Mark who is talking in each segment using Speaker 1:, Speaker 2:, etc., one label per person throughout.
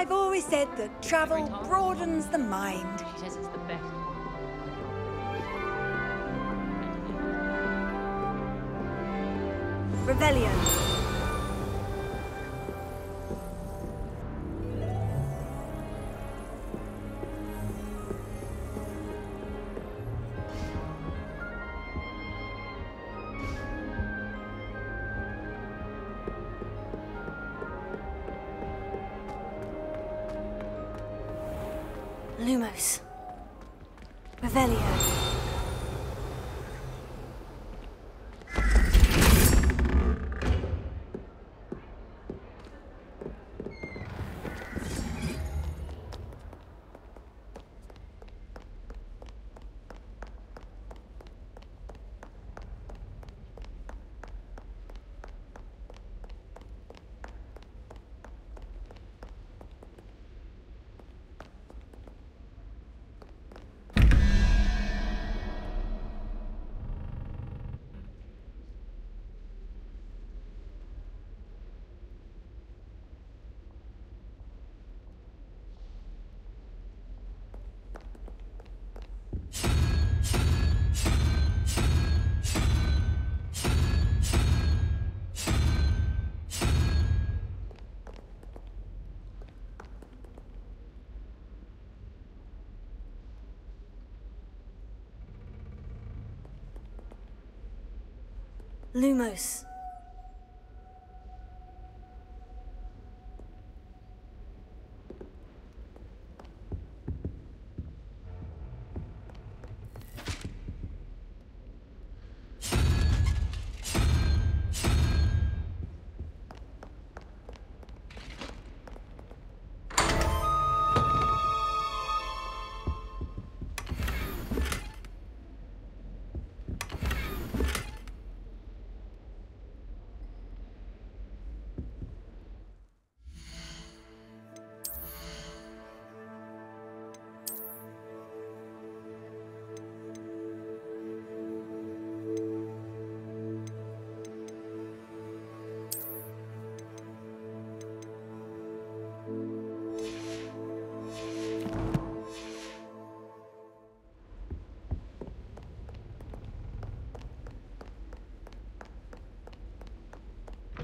Speaker 1: I've always said that travel broadens the mind.
Speaker 2: She says it's the best.
Speaker 1: Revelio. Lumos. Revelio. Lumos.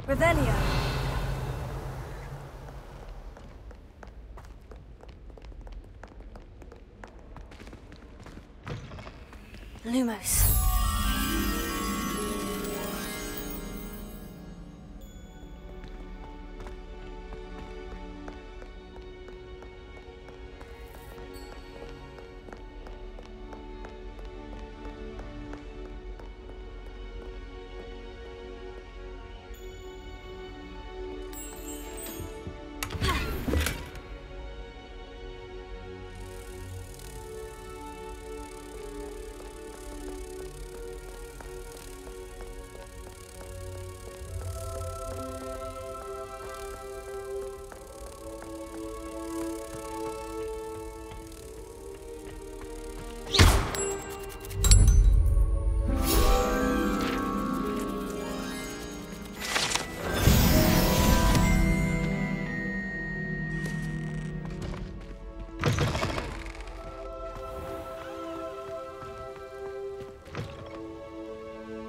Speaker 1: Revelio. Lumos.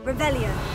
Speaker 1: Revelio.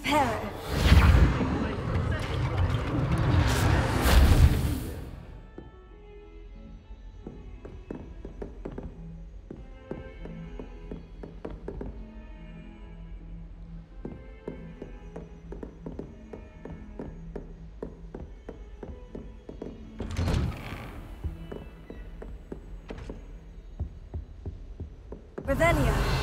Speaker 1: Reparo. Revelio.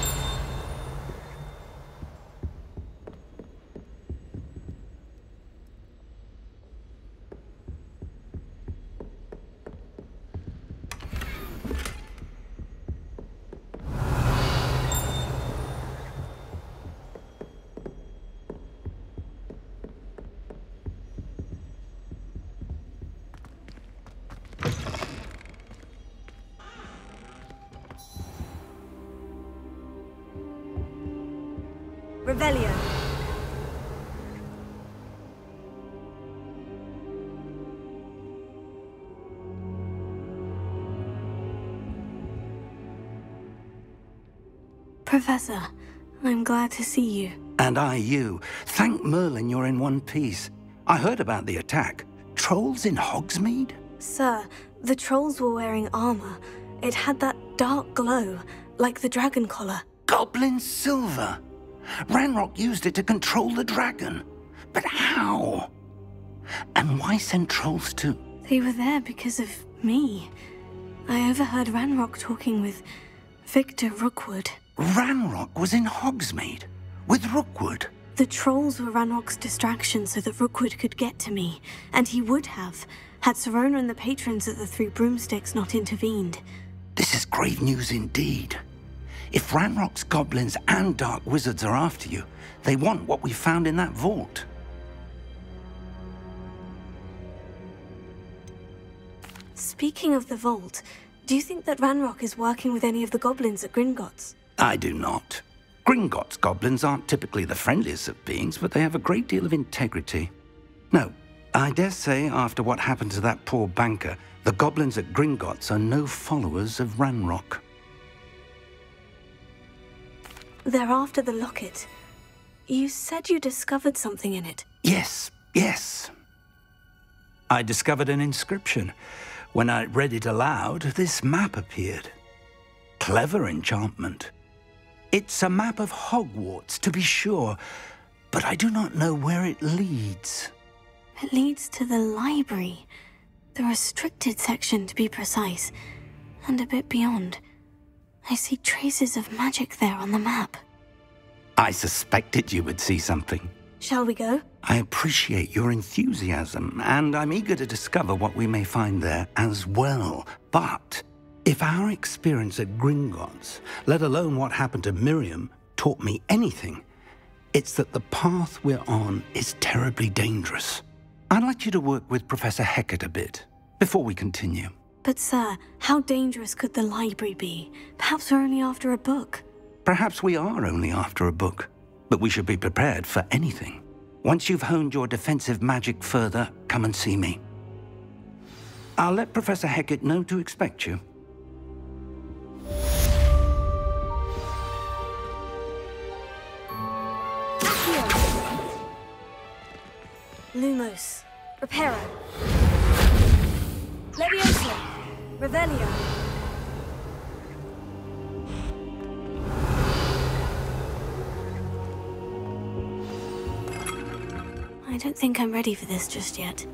Speaker 1: Revelio.
Speaker 2: Professor, I'm glad to see you.
Speaker 3: And I you. Thank Merlin you're in one piece. I heard about the attack. Trolls in Hogsmeade?
Speaker 2: Sir, the trolls were wearing armor. It had that dark glow, like the dragon collar.
Speaker 3: Goblin silver! Ranrock used it to control the dragon. But how? And why send trolls to...
Speaker 2: They were there because of me. I overheard Ranrock talking with Victor Rookwood.
Speaker 3: Ranrock was in Hogsmeade? With Rookwood?
Speaker 2: The trolls were Ranrock's distraction so that Rookwood could get to me. And he would have, had Sirona and the patrons at the Three Broomsticks not intervened.
Speaker 3: This is grave news indeed. If Ranrock's goblins and dark wizards are after you, they want what we found in that vault.
Speaker 2: Speaking of the vault, do you think that Ranrock is working with any of the goblins at Gringotts?
Speaker 3: I do not. Gringotts goblins aren't typically the friendliest of beings, but they have a great deal of integrity. No, I dare say after what happened to that poor banker, the goblins at Gringotts are no followers of Ranrock.
Speaker 2: They're after the locket. You said you discovered something in it.
Speaker 3: Yes. I discovered an inscription. When I read it aloud, this map appeared. Clever enchantment. It's a map of Hogwarts, to be sure, but I do not know where it leads.
Speaker 2: It leads to the library. The restricted section, to be precise, and a bit beyond. I see traces of magic there on the map.
Speaker 3: I suspected you would see something.
Speaker 2: Shall we go?
Speaker 3: I appreciate your enthusiasm, and I'm eager to discover what we may find there as well. But if our experience at Gringotts, let alone what happened to Miriam, taught me anything, it's that the path we're on is terribly dangerous. I'd like you to work with Professor Hecat a bit before we continue.
Speaker 2: But sir, how dangerous could the library be? Perhaps we're only after a book.
Speaker 3: Perhaps we are only after a book, but we should be prepared for anything. Once you've honed your defensive magic further, come and see me. I'll let Professor Hecat know to expect you.
Speaker 1: Lumos. Reparo. Leviosa. Revelio.
Speaker 2: I don't think I'm ready for this just yet.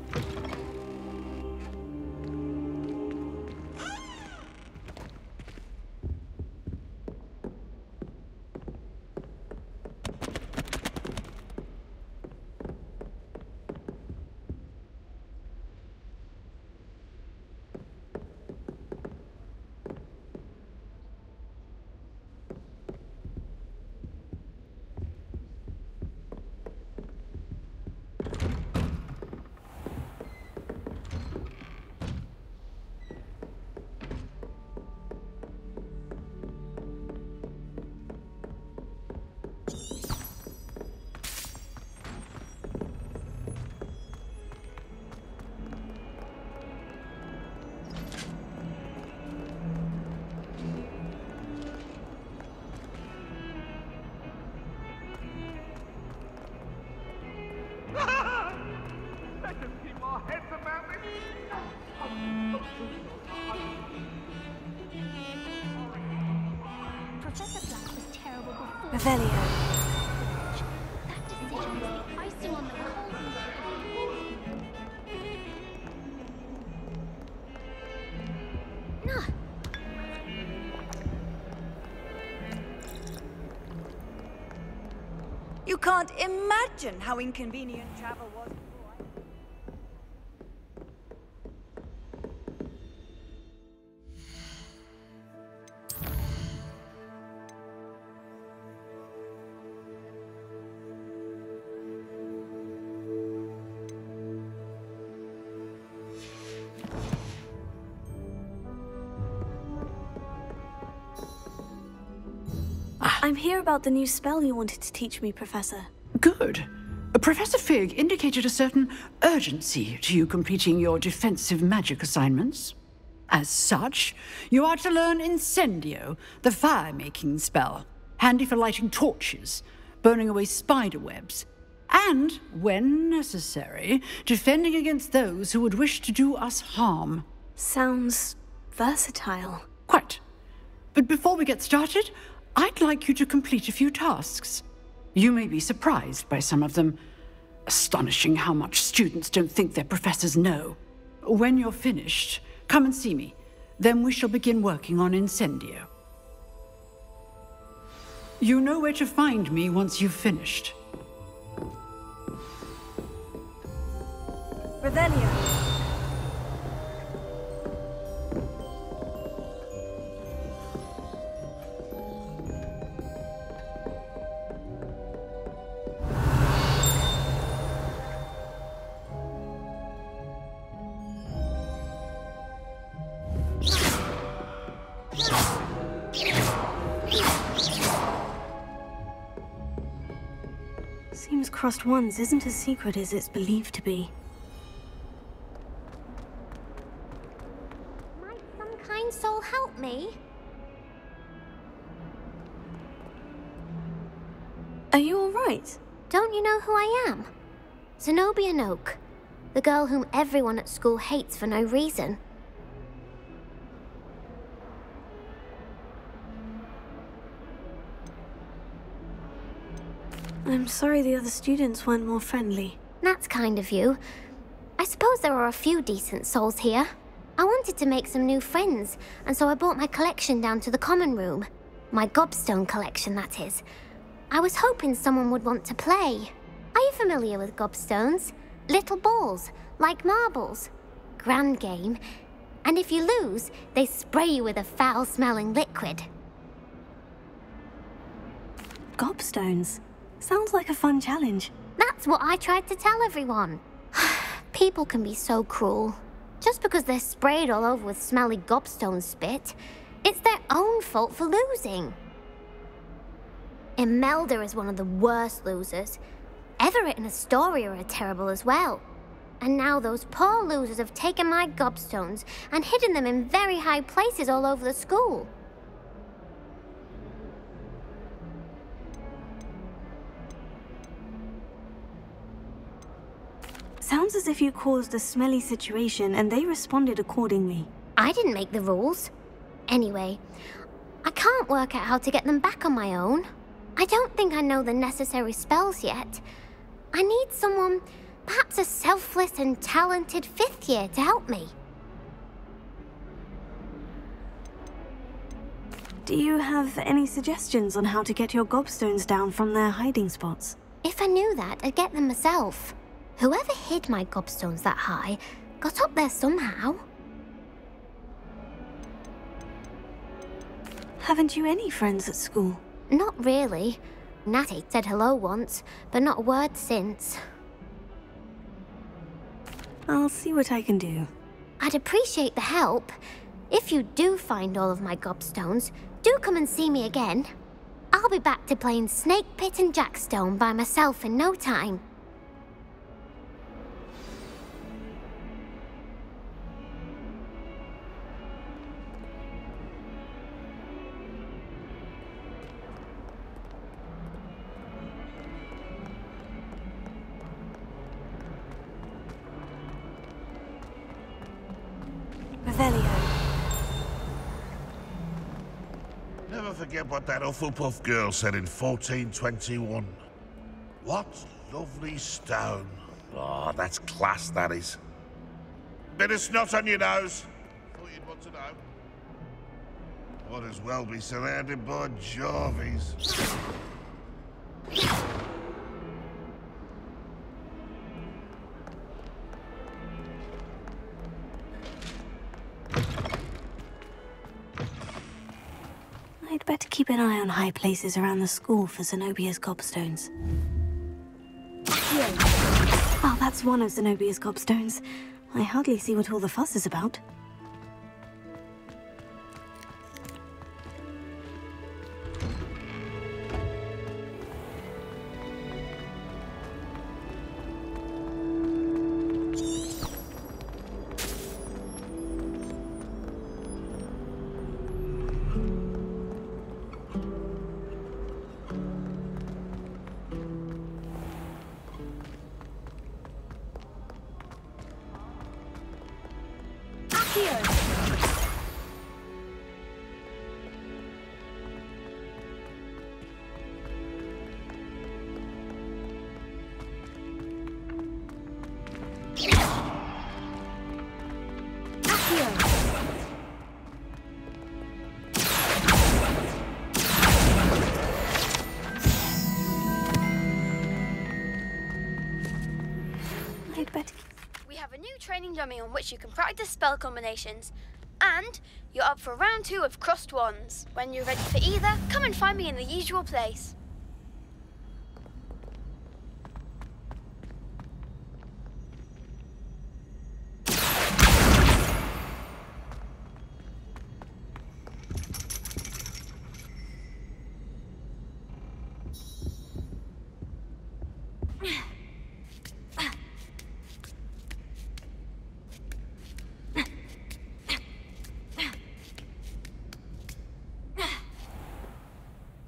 Speaker 2: Revelio.
Speaker 1: You can't imagine how inconvenient travel was before.
Speaker 2: I'm here about the new spell you wanted to teach me, Professor.
Speaker 4: Good. Professor Fig indicated a certain urgency to you completing your defensive magic assignments. As such, you are to learn Incendio, the fire-making spell, handy for lighting torches, burning away spider webs, and, when necessary, defending against those who would wish to do us harm.
Speaker 2: Sounds versatile.
Speaker 4: Quite. But before we get started, I'd like you to complete a few tasks. You may be surprised by some of them. Astonishing how much students don't think their professors know. When you're finished, come and see me. Then we shall begin working on Incendio. You know where to find me once you've finished.
Speaker 1: Revelio.
Speaker 2: Seems crossed ones isn't as secret as it's believed to be.
Speaker 5: Might some kind soul help me?
Speaker 2: Are you alright?
Speaker 5: Don't you know who I am? Zenobia Noak, the girl whom everyone at school hates for no reason.
Speaker 2: I'm sorry the other students weren't more friendly.
Speaker 5: That's kind of you. I suppose there are a few decent souls here. I wanted to make some new friends, and so I brought my collection down to the common room. My gobstone collection, that is. I was hoping someone would want to play. Are you familiar with gobstones? Little balls, like marbles. Grand game. And if you lose, they spray you with a foul-smelling liquid.
Speaker 2: Gobstones? Sounds like a fun challenge.
Speaker 5: That's what I tried to tell everyone. People can be so cruel. Just because they're sprayed all over with smelly gobstone spit, it's their own fault for losing. Imelda is one of the worst losers. Everett and Astoria are terrible as well. And now those poor losers have taken my gobstones and hidden them in very high places all over the school.
Speaker 2: Sounds as if you caused a smelly situation and they responded accordingly.
Speaker 5: I didn't make the rules. Anyway, I can't work out how to get them back on my own. I don't think I know the necessary spells yet. I need someone, perhaps a selfless and talented fifth year to help me.
Speaker 2: Do you have any suggestions on how to get your gobstones down from their hiding spots?
Speaker 5: If I knew that, I'd get them myself. Whoever hid my gobstones that high got up there somehow.
Speaker 2: Haven't you any friends at school?
Speaker 5: Not really. Natty said hello once, but not a word since.
Speaker 2: I'll see what I can do.
Speaker 5: I'd appreciate the help. If you do find all of my gobstones, do come and see me again. I'll be back to playing Snake Pit and Jackstone by myself in no time.
Speaker 2: Revelio.
Speaker 6: Never forget what that Hufflepuff girl said in 1421. What lovely stone. Oh, that's class, that is. Bit of snot on your nose. Thought you'd want to know. Might as well be surrounded by Jarvies.
Speaker 2: I'd better keep an eye on high places around the school for Zenobia's gobstones. Oh, that's one of Zenobia's gobstones. I hardly see what all the fuss is about.
Speaker 7: We have a new training dummy on which you can practice spell combinations. And you're up for round 2 of Crossed Wands. When you're ready for either, come and find me in the usual place.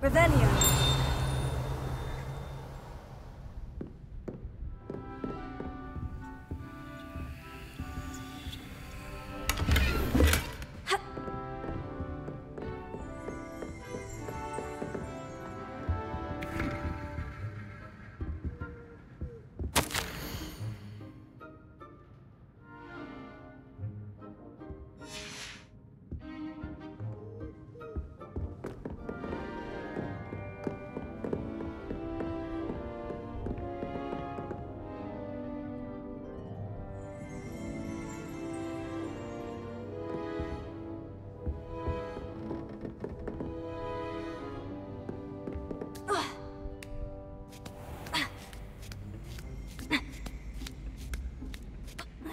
Speaker 1: Revelio.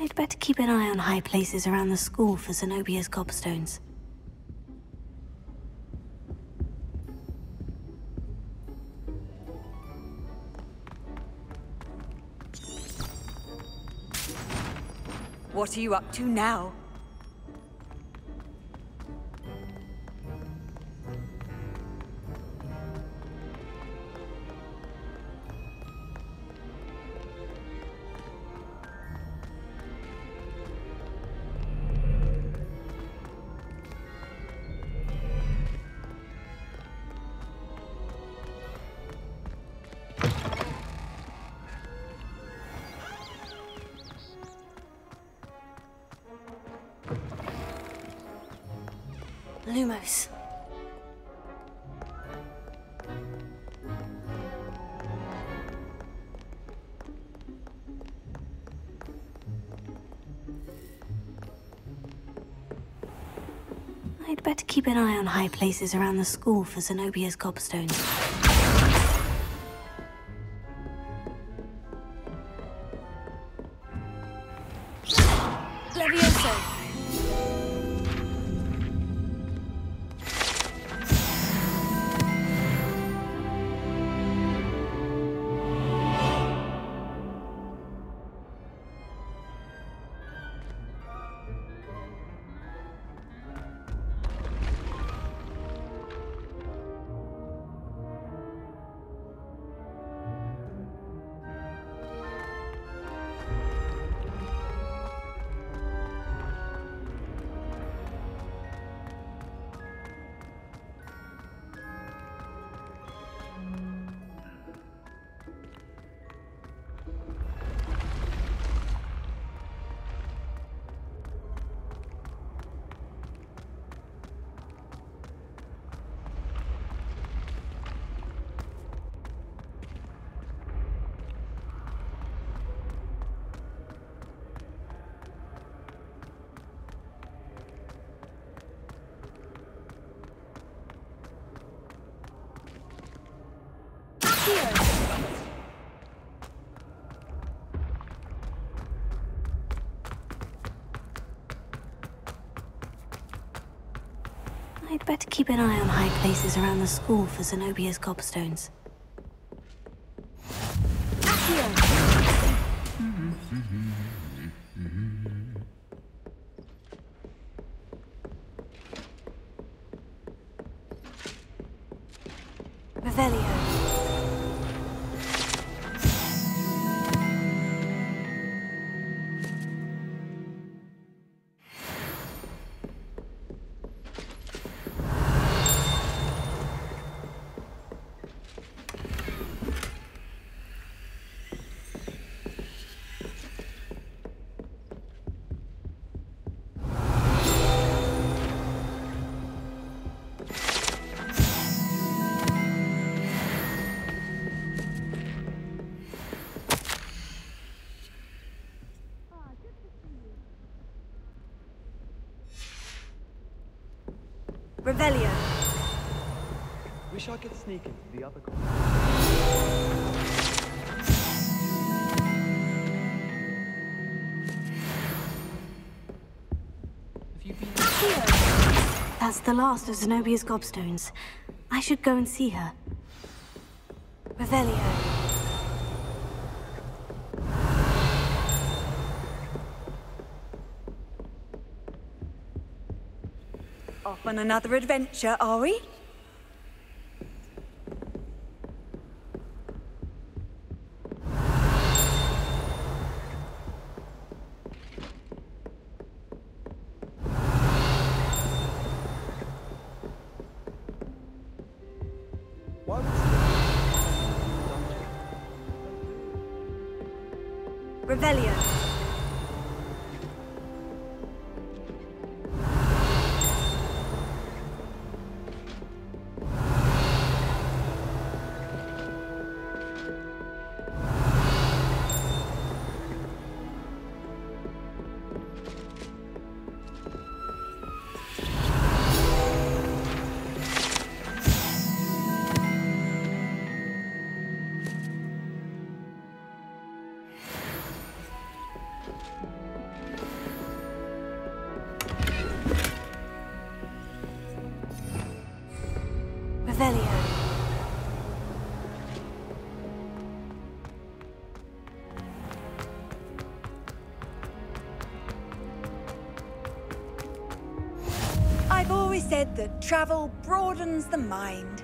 Speaker 2: I'd better keep an eye on high places around the school for Zenobia's gobstones.
Speaker 1: What are you up to now?
Speaker 2: Lumos. I'd better keep an eye on high places around the school for Zenobia's gobstones.
Speaker 1: Levioso.
Speaker 2: I'd better keep an eye on high places around the school for Zenobia's gobstones. Revelio. Revelio.
Speaker 8: Wish I could sneak into the other corner.
Speaker 2: That's the last of Zenobia's gobstones. I should go and see her. Revelio.
Speaker 1: Off on another adventure, are we?
Speaker 8: Why would
Speaker 1: Revelio.
Speaker 2: Revelio.
Speaker 1: I've always said that travel broadens the mind.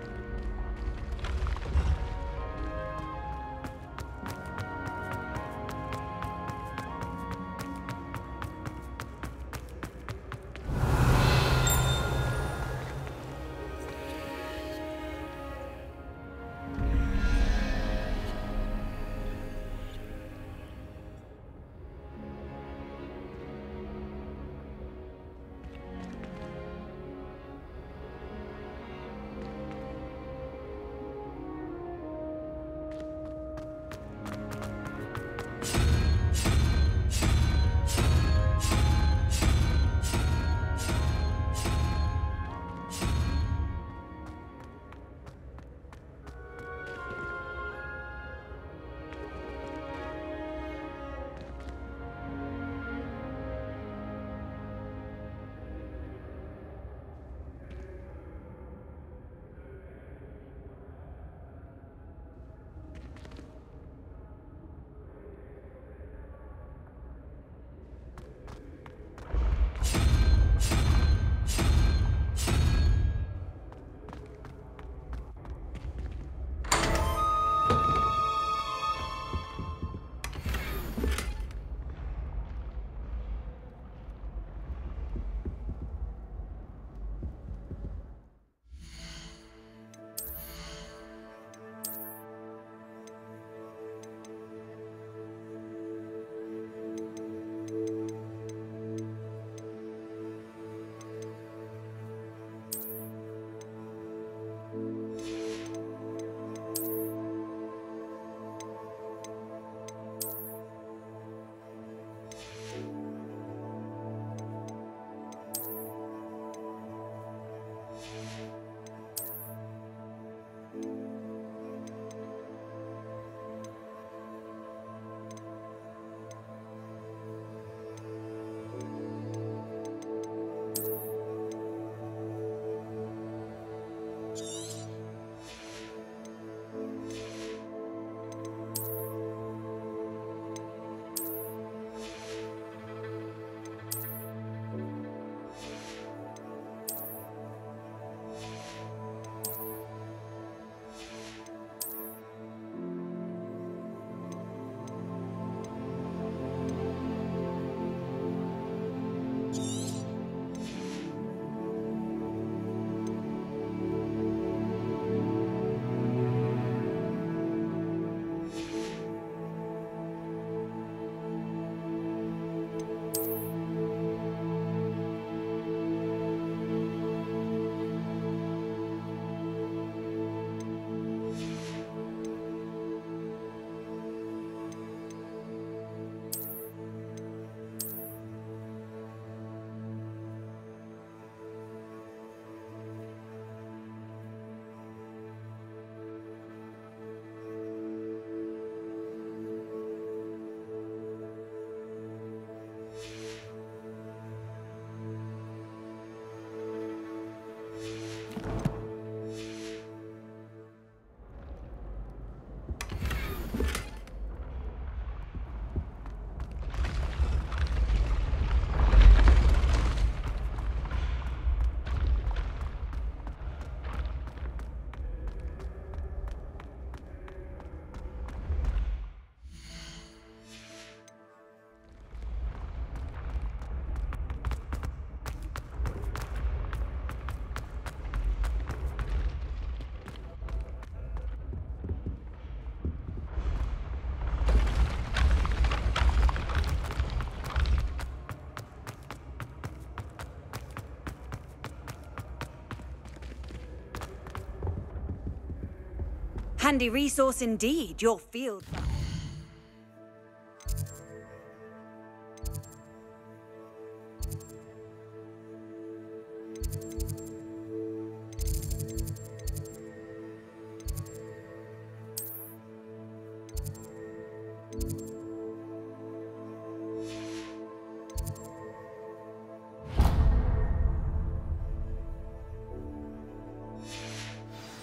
Speaker 1: Handy resource indeed, your field.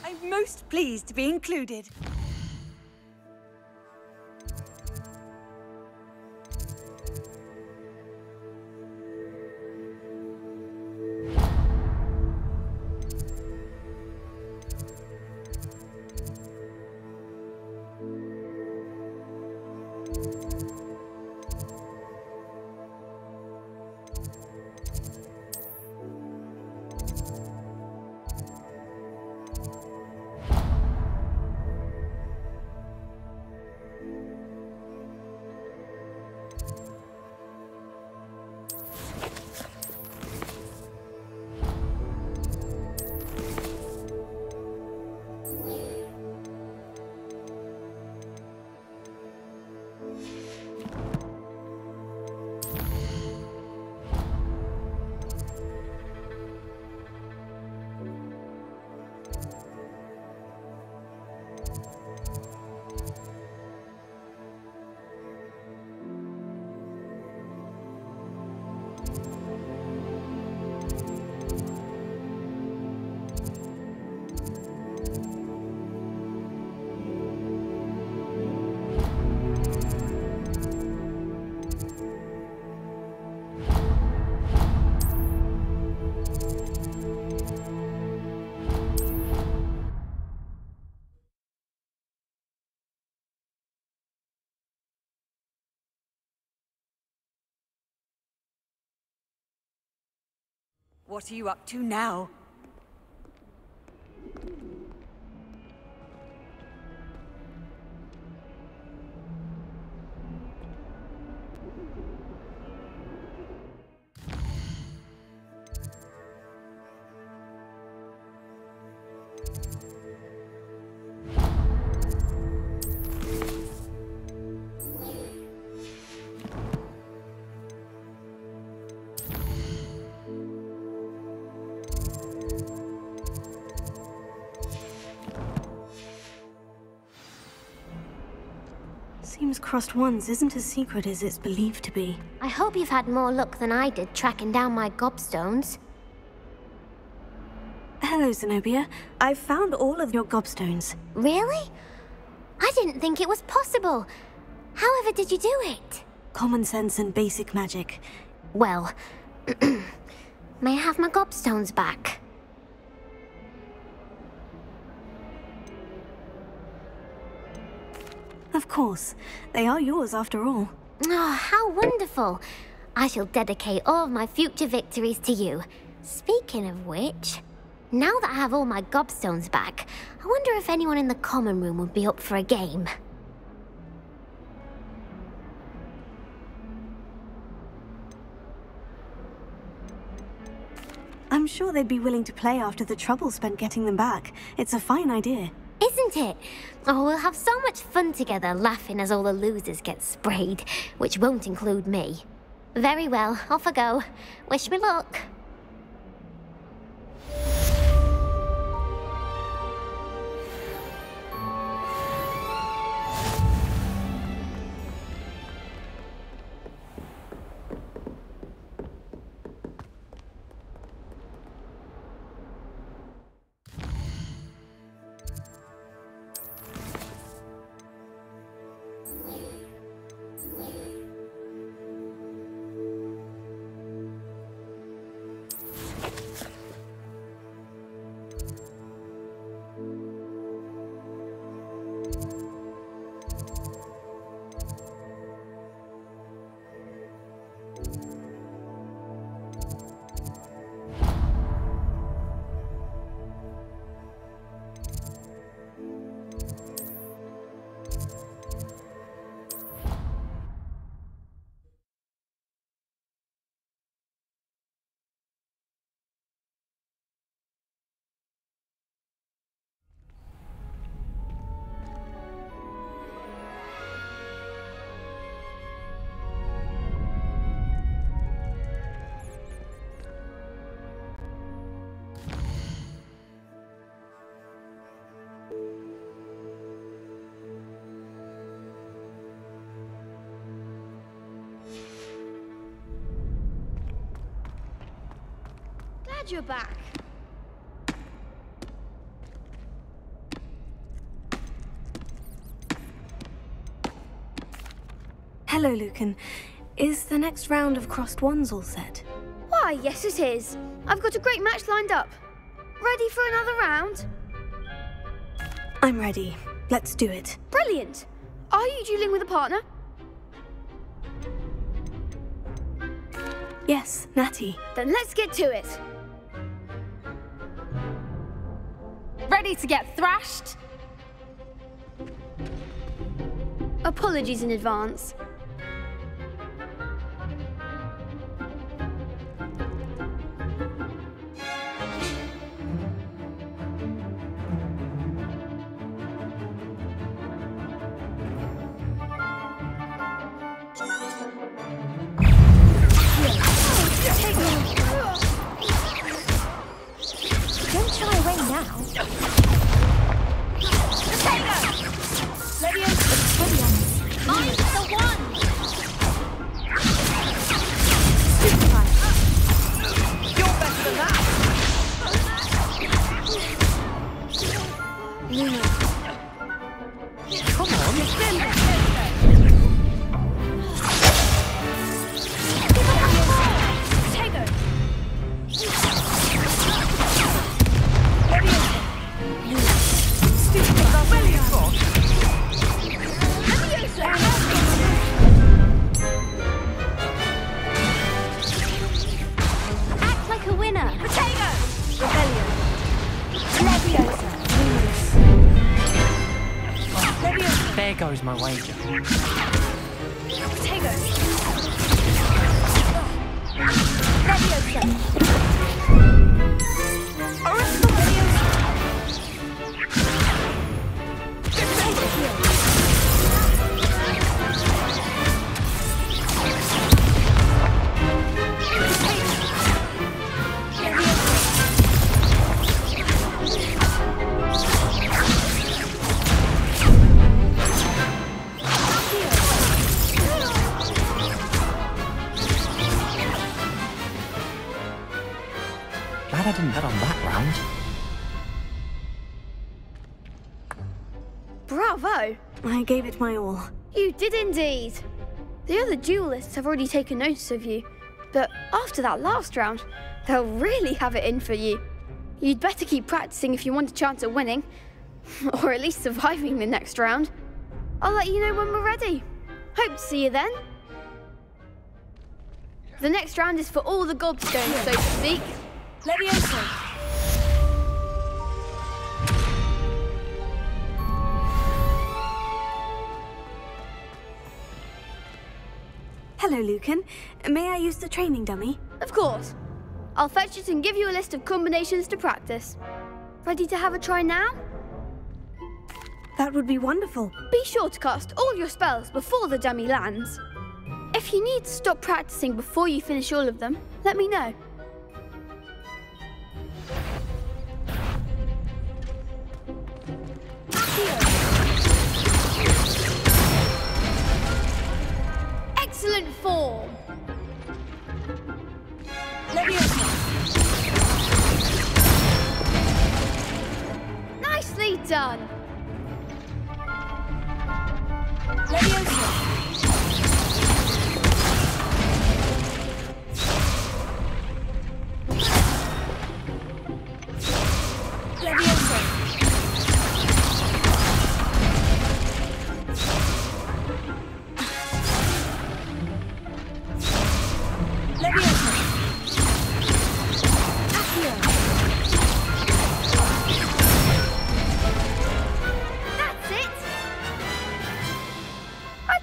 Speaker 1: I'm most pleased to be included. What are you up to now?
Speaker 2: Seems Crossed Wands isn't as secret as it's believed to be.
Speaker 5: I hope you've had more luck than I did tracking down my gobstones.
Speaker 2: Hello, Zenobia. I've found all of your gobstones.
Speaker 5: Really? I didn't think it was possible. However did you do it?
Speaker 2: Common sense and basic magic.
Speaker 5: Well, may I have my gobstones back?
Speaker 2: Of course. They are yours after all.
Speaker 5: Oh, how wonderful. I shall dedicate all of my future victories to you. Speaking of which, now that I have all my gobstones back, I wonder if anyone in the common room would be up for a game.
Speaker 2: I'm sure they'd be willing to play after the trouble spent getting them back. It's a fine idea.
Speaker 5: Isn't it? Oh, we'll have so much fun together, laughing as all the losers get sprayed, which won't include me. Very well, off I go. Wish me luck.
Speaker 7: glad you're back.
Speaker 2: Hello, Lucan. Is the next round of Crossed Wands all set?
Speaker 7: Why, yes it is. I've got a great match lined up. Ready for another round?
Speaker 2: I'm ready. Let's do it.
Speaker 7: Brilliant. Are you dueling with a partner?
Speaker 2: Yes, Natty.
Speaker 7: Then let's get to it.
Speaker 9: Ready to get thrashed?
Speaker 7: Apologies in advance.
Speaker 1: Don't shy away now.
Speaker 9: Mine's the one!
Speaker 1: You're better than that. Come
Speaker 5: Act like a winner.
Speaker 10: There goes my wager. Glad I didn't bet on that round.
Speaker 7: Bravo!
Speaker 2: I gave it my all.
Speaker 7: You did indeed. The other duelists have already taken notice of you, but after that last round, they'll really have it in for you. You'd better keep practicing if you want a chance at winning, or at least surviving the next round. I'll let you know when we're ready. Hope to see you then. The next round is for all the gobstones, so to speak.
Speaker 2: Hello, Lucan. May I use the training dummy?
Speaker 7: Of course. I'll fetch it and give you a list of combinations to practice. Ready to have a try now?
Speaker 2: That would be wonderful.
Speaker 7: Be sure to cast all your spells before the dummy lands. If you need to stop practicing before you finish all of them, let me know. Excellent form! Nicely done!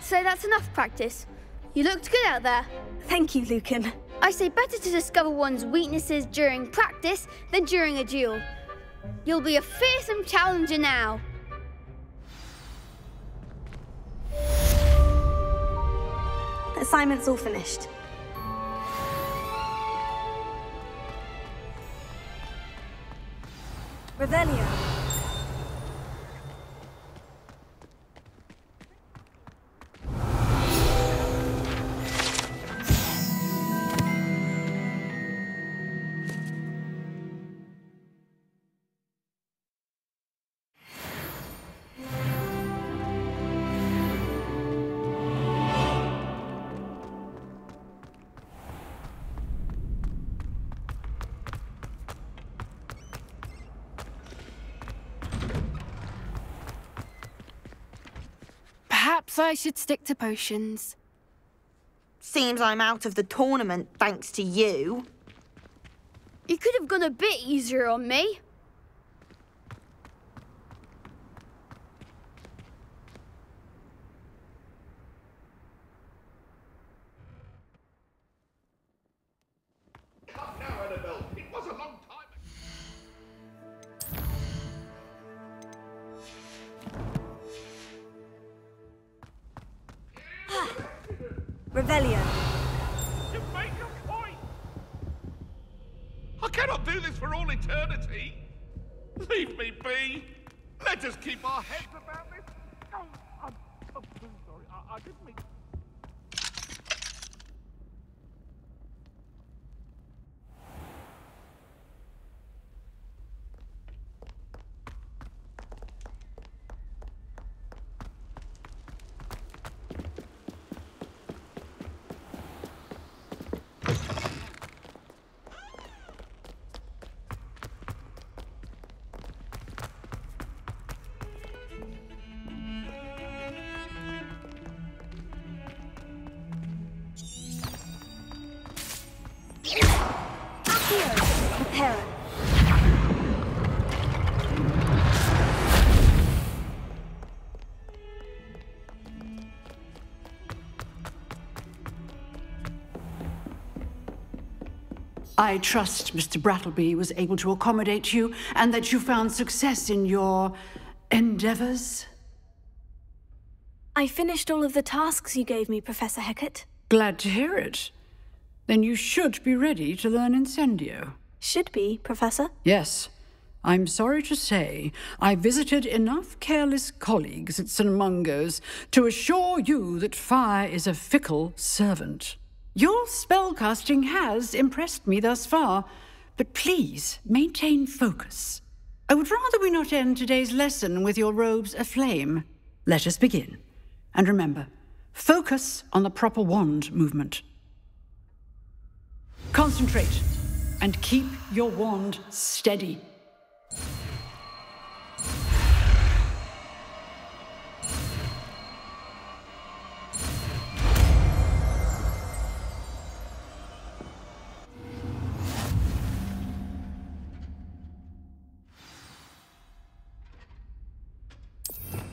Speaker 7: So that's enough practice. You looked good out there.
Speaker 2: Thank you, Lucan.
Speaker 7: I say better to discover one's weaknesses during practice than during a duel. You'll be a fearsome challenger now.
Speaker 2: Assignment's all finished.
Speaker 1: Revelio.
Speaker 9: Perhaps I should stick to potions.
Speaker 11: Seems I'm out of the tournament thanks to you.
Speaker 7: You could have gone a bit easier on me.
Speaker 6: Come now, Annabelle. It was a long time
Speaker 1: Revelio.
Speaker 6: You make your point. I cannot do this for all eternity. Leave me be. Let us keep our heads about this. Oh, I'm so sorry. I didn't mean...
Speaker 1: Prepare.
Speaker 4: I trust Mr. Brattleby was able to accommodate you and that you found success in your endeavors.
Speaker 2: I finished all of the tasks you gave me, Professor Hecat.
Speaker 4: Glad to hear it. Then you should be ready to learn Incendio.
Speaker 2: Should be, Professor.
Speaker 4: Yes. I'm sorry to say, I visited enough careless colleagues at St. Mungo's to assure you that fire is a fickle servant. Your spellcasting has impressed me thus far, but please maintain focus. I would rather we not end today's lesson with your robes aflame. Let us begin. And remember, focus on the proper wand movement. Concentrate and keep your wand steady.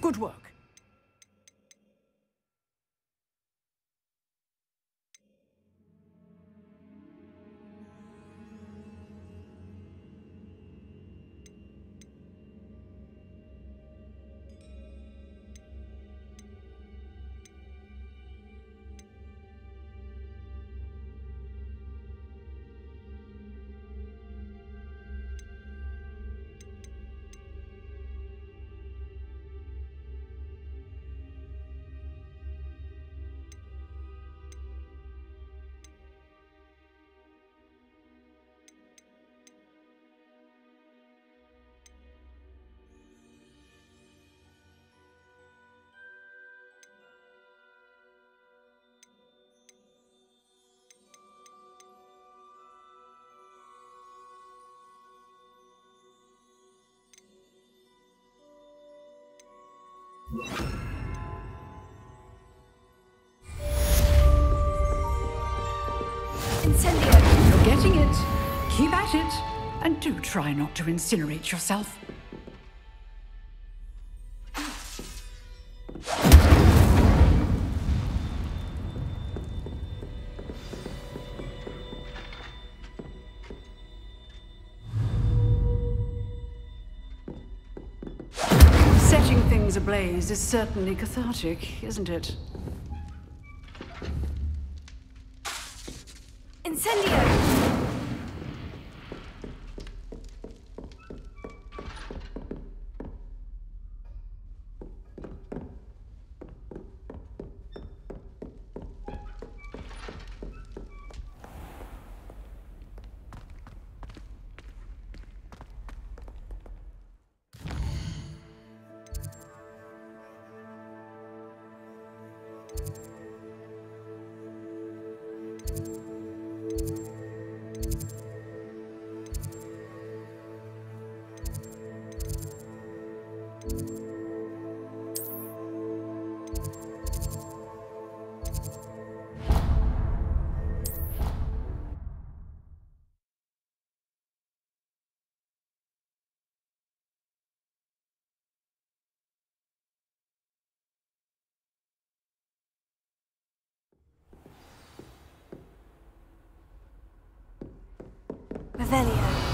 Speaker 4: Good work.
Speaker 1: Incendio.
Speaker 4: You're getting it. Keep at it. And do try not to incinerate yourself. Setting things ablaze is certainly cathartic, isn't it?
Speaker 1: Incendio.
Speaker 2: Revelio.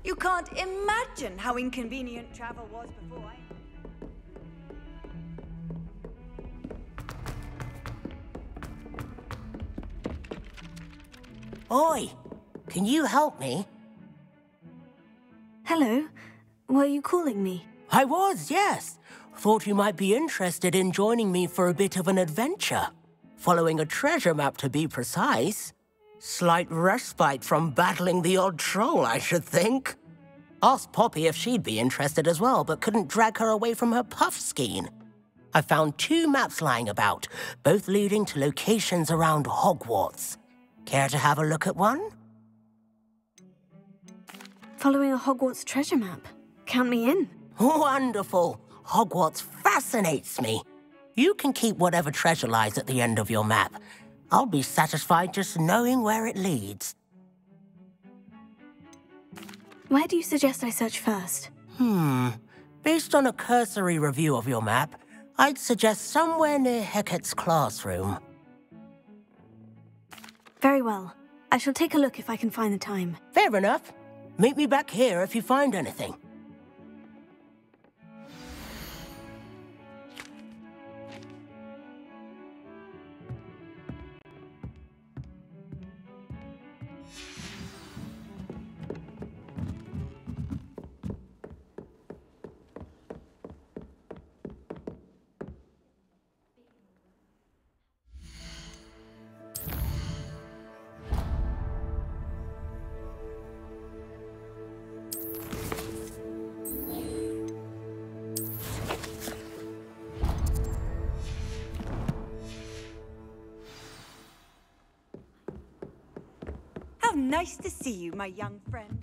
Speaker 1: You can't imagine how inconvenient travel was before.
Speaker 12: Oi! Can you help me?
Speaker 2: Hello. Were you calling me?
Speaker 12: I was, yes. Thought you might be interested in joining me for a bit of an adventure. Following a treasure map, to be precise. Slight respite from battling the odd troll, I should think. Asked Poppy if she'd be interested as well, but couldn't drag her away from her puff skein. I found 2 maps lying about, both leading to locations around Hogwarts. Care to have a look at one?
Speaker 2: Following a Hogwarts treasure map. Count me in.
Speaker 12: Wonderful. Hogwarts fascinates me. You can keep whatever treasure lies at the end of your map. I'll be satisfied just knowing where it leads.
Speaker 2: Where do you suggest I search first?
Speaker 12: Based on a cursory review of your map, I'd suggest somewhere near Hecat's classroom.
Speaker 2: Very well. I shall take a look if I can find the time.
Speaker 12: Fair enough. Meet me back here if you find anything.
Speaker 1: How nice to see you, my young friend.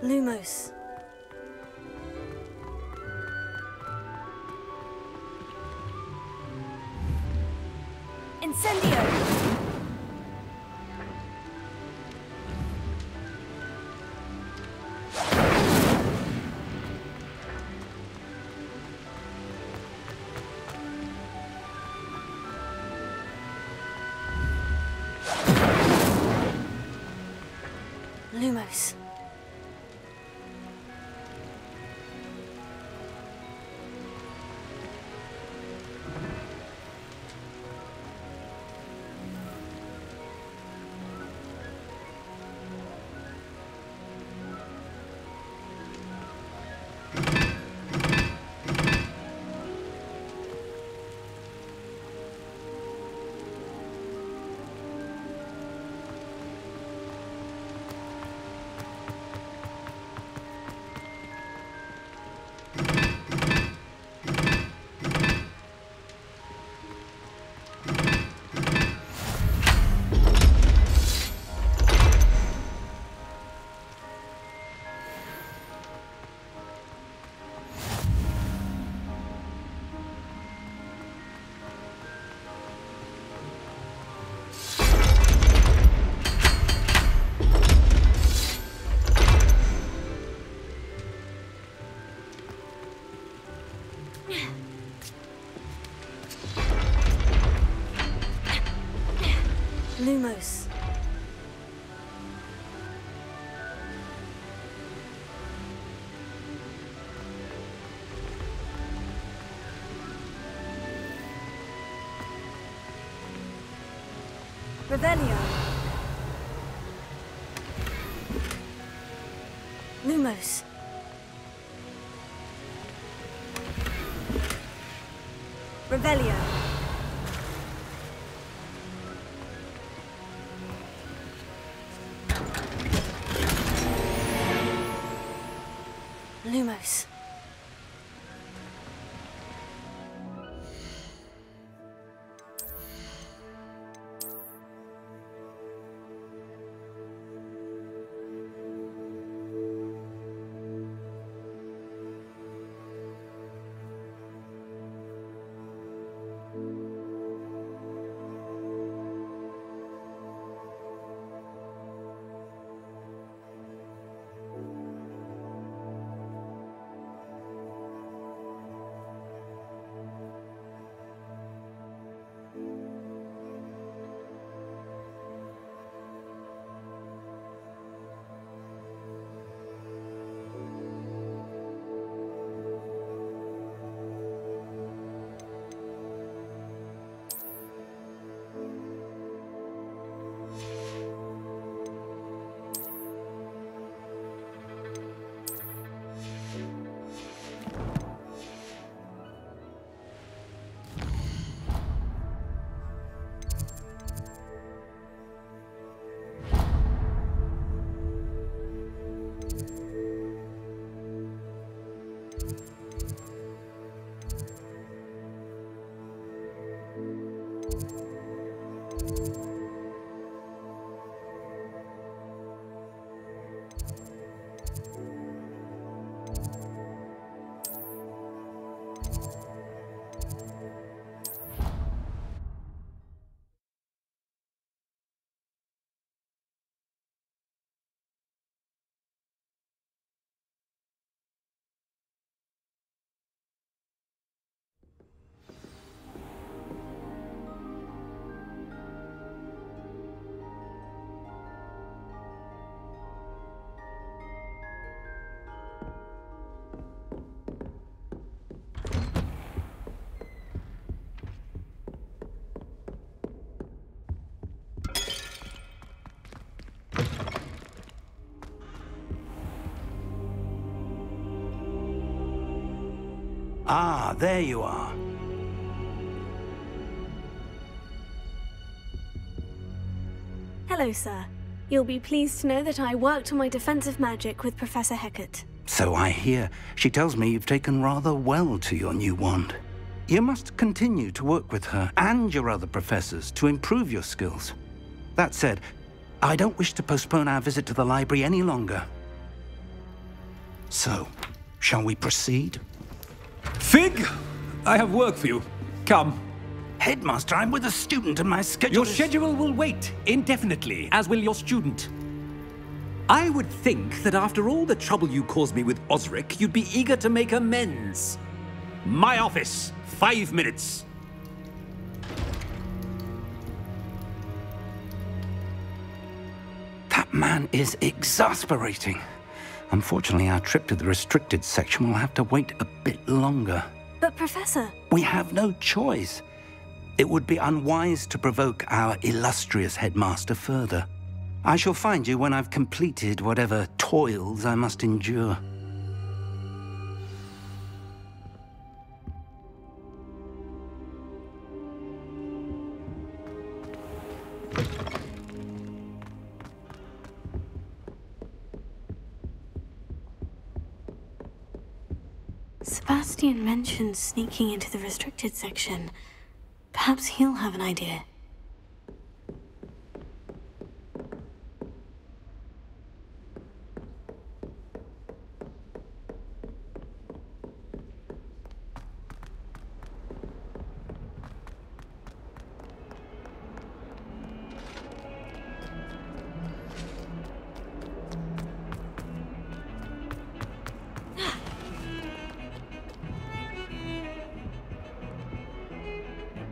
Speaker 2: Lumos.
Speaker 1: Incendio!
Speaker 2: Lumos. Lumos. Revelio. Lumos. Revelio. Lumos.
Speaker 3: Ah, there you are.
Speaker 2: Hello, sir. You'll be pleased to know that I worked on my defensive magic with Professor Hecat.
Speaker 3: So I hear. She tells me you've taken rather well to your new wand. You must continue to work with her and your other professors to improve your skills. That said, I don't wish to postpone our visit to the library any longer. So, shall we proceed?
Speaker 13: Fig! I have work for you. Come.
Speaker 3: Headmaster, I'm with a student and my schedule
Speaker 13: Your schedule will wait indefinitely, as will your student. I would think that after all the trouble you caused me with Osric, you'd be eager to make amends. My office, 5 minutes.
Speaker 3: That man is exasperating. Unfortunately, our trip to the restricted section will have to wait a bit longer.
Speaker 2: But, Professor...
Speaker 3: We have no choice. It would be unwise to provoke our illustrious headmaster further. I shall find you when I've completed whatever toils I must endure.
Speaker 2: Sebastian mentioned sneaking into the restricted section. Perhaps he'll have an idea.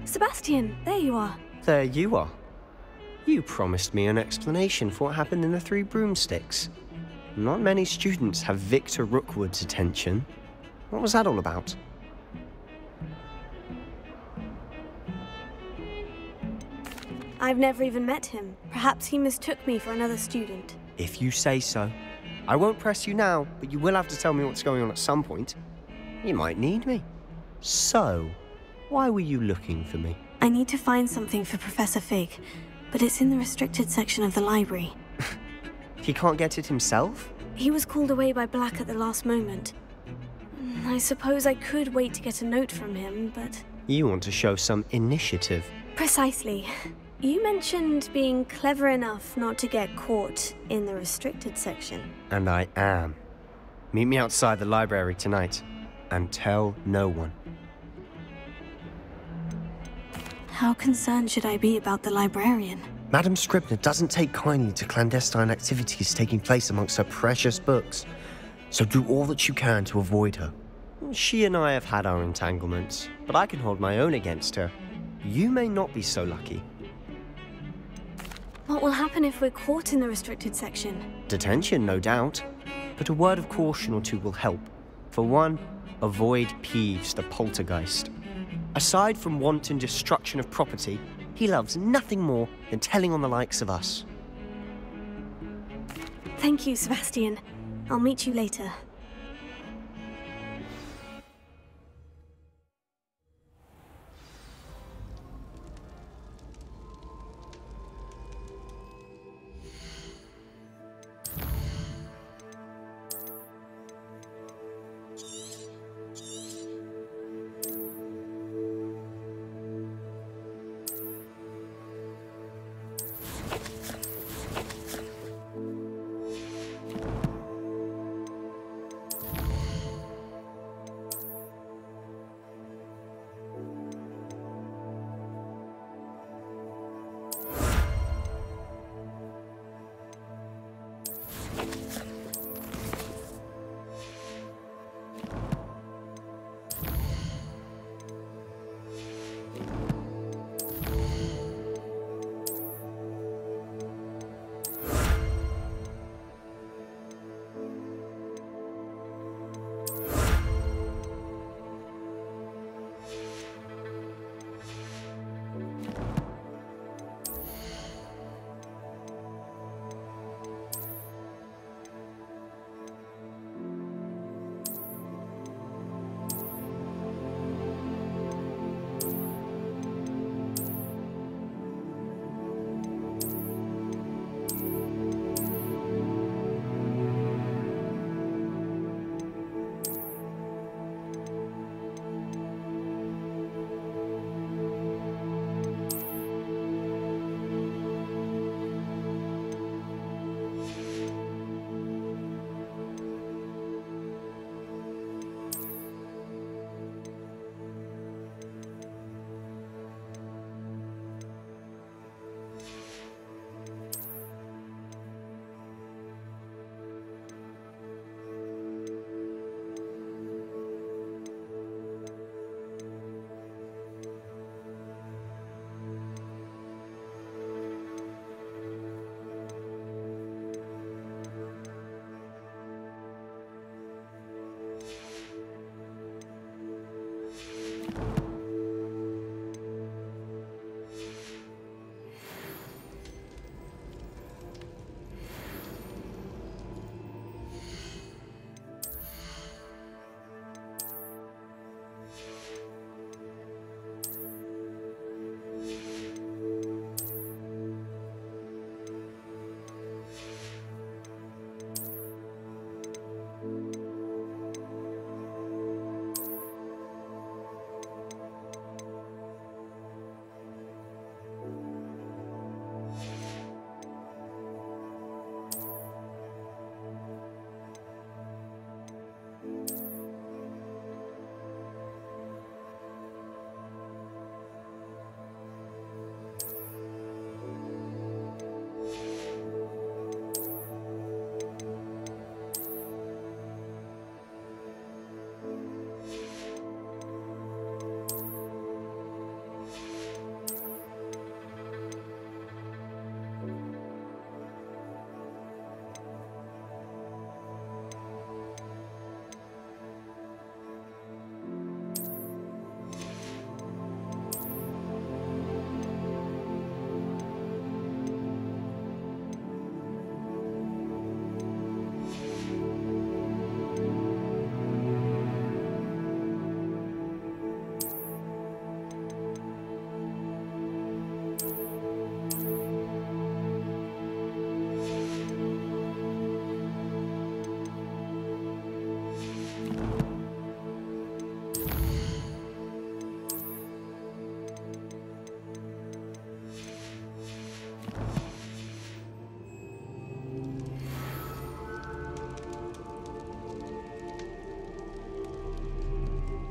Speaker 14: Sebastian, there you are.
Speaker 10: There you are.
Speaker 14: You promised me an explanation for what happened in the Three Broomsticks. Not many students have Victor Rookwood's attention. What was that all about?
Speaker 2: I've never even met him. Perhaps he mistook me for another student.
Speaker 14: If you say so. I won't press you now, but you will have to tell me what's going on at some point. You might need me. So, why were you looking for me?
Speaker 2: I need to find something for Professor Fig, but it's in the restricted section of the library.
Speaker 14: He can't get it himself?
Speaker 2: He was called away by Black at the last moment. I suppose I could wait to get a note from him, but...
Speaker 14: You want to show some initiative.
Speaker 2: Precisely. You mentioned being clever enough not to get caught in the restricted section.
Speaker 14: And I am. Meet me outside the library tonight, and tell no one.
Speaker 2: How concerned should I be about the librarian?
Speaker 14: Madam Scribner doesn't take kindly to clandestine activities taking place amongst her precious books, so do all that you can to avoid her. She and I have had our entanglements, but I can hold my own against her. You may not be so lucky.
Speaker 2: What will happen if we're caught in the restricted section?
Speaker 14: Detention, no doubt. But a word of caution or two will help. For one, avoid Peeves, the poltergeist. Aside from wanton destruction of property, he loves nothing more than telling on the likes of us.
Speaker 2: Thank you, Sebastian. I'll meet you later.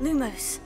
Speaker 2: Lumos.